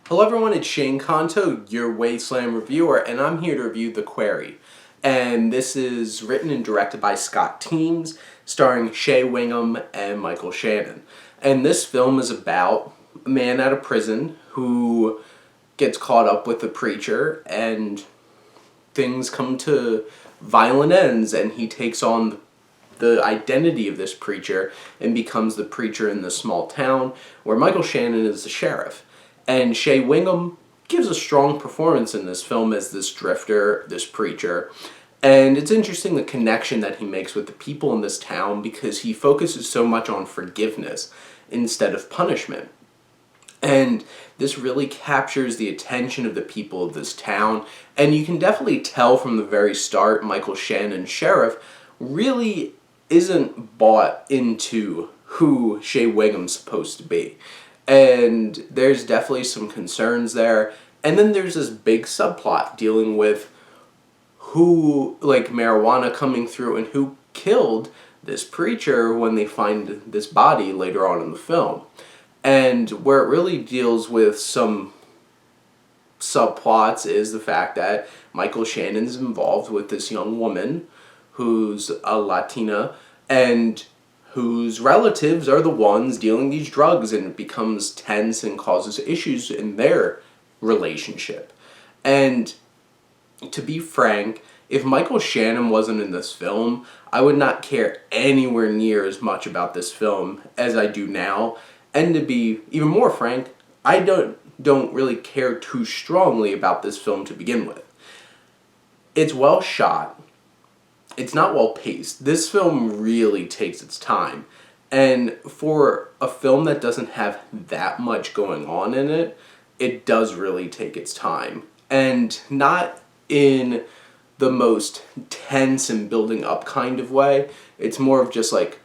Hello everyone, it's Shane Kanto, your Wasteland reviewer, and I'm here to review The Quarry. And this is written and directed by Scott Teems, starring Shea, Whigham, and Michael Shannon. And this film is about a man out of prison who gets caught up with a preacher, and things come to violent ends, and he takes on the identity of this preacher and becomes the preacher in this small town where Michael Shannon is the sheriff. And Shea Whigham gives a strong performance in this film as this drifter, this preacher. And it's interesting the connection that he makes with the people in this town because he focuses so much on forgiveness instead of punishment. And this really captures the attention of the people of this town. And you can definitely tell from the very start, Michael Shannon, sheriff, really isn't bought into who Shea Whigham's supposed to be. And there's definitely some concerns there. And then there's this big subplot dealing with who, like, marijuana coming through and who killed this preacher when they find this body later on in the film. And where it really deals with some subplots is the fact that Michael Shannon's involved with this young woman who's a Latina and whose relatives are the ones dealing these drugs, and it becomes tense and causes issues in their relationship. And to be frank, if Michael Shannon wasn't in this film, I would not care anywhere near as much about this film as I do now. And to be even more frank, I don't really care too strongly about this film to begin with. It's well shot. It's not well paced. This film really takes its time. And for a film that doesn't have that much going on in it, it does really take its time. And not in the most tense and building up kind of way. It's more of just like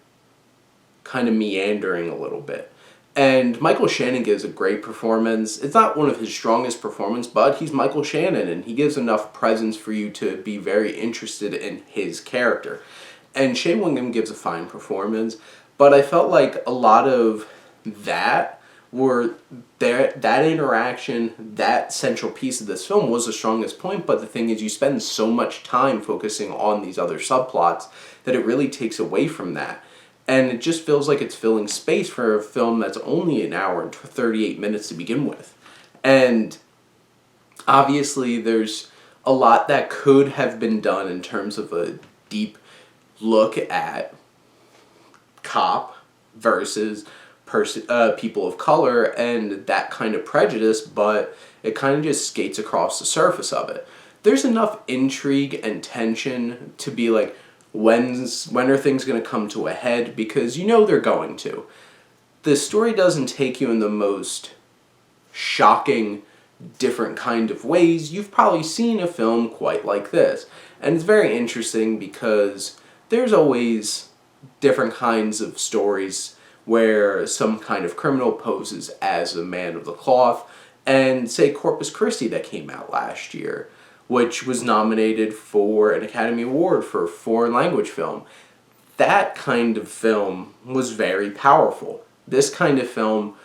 kind of meandering a little bit. And Michael Shannon gives a great performance. It's not one of his strongest performances, but he's Michael Shannon, and he gives enough presence for you to be very interested in his character. And Shea Whigham gives a fine performance, but I felt like a lot of that interaction, that central piece of this film was the strongest point, but the thing is you spend so much time focusing on these other subplots that it really takes away from that. And it just feels like it's filling space for a film that's only an hour and 38 minutes to begin with. And obviously there's a lot that could have been done in terms of a deep look at cop versus people of color and that kind of prejudice, but it kind of just skates across the surface of it. There's enough intrigue and tension to be like, when are things going to come to a head? Because you know they're going to. The story doesn't take you in the most shocking, different kind of ways. You've probably seen a film quite like this. And it's very interesting because there's always different kinds of stories where some kind of criminal poses as a man of the cloth. And say Corpus Christi that came out last year, which was nominated for an Academy Award for a foreign language film. That kind of film was very powerful. This kind of film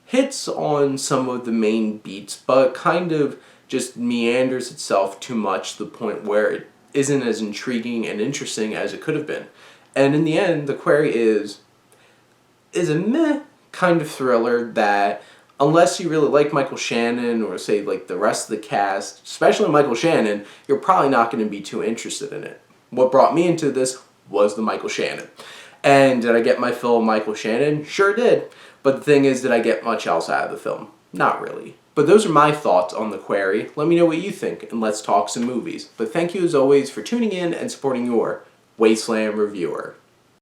hits on some of the main beats, but kind of just meanders itself too much to the point where it isn't as intriguing and interesting as it could have been. And in the end, The Quarry is a meh kind of thriller that, unless you really like Michael Shannon or say like the rest of the cast, especially Michael Shannon, you're probably not going to be too interested in it. What brought me into this was the Michael Shannon. And did I get my fill of Michael Shannon? Sure did. But the thing is, did I get much else out of the film? Not really. But those are my thoughts on The Quarry. Let me know what you think, and let's talk some movies. But thank you as always for tuning in and supporting your Wasteland reviewer.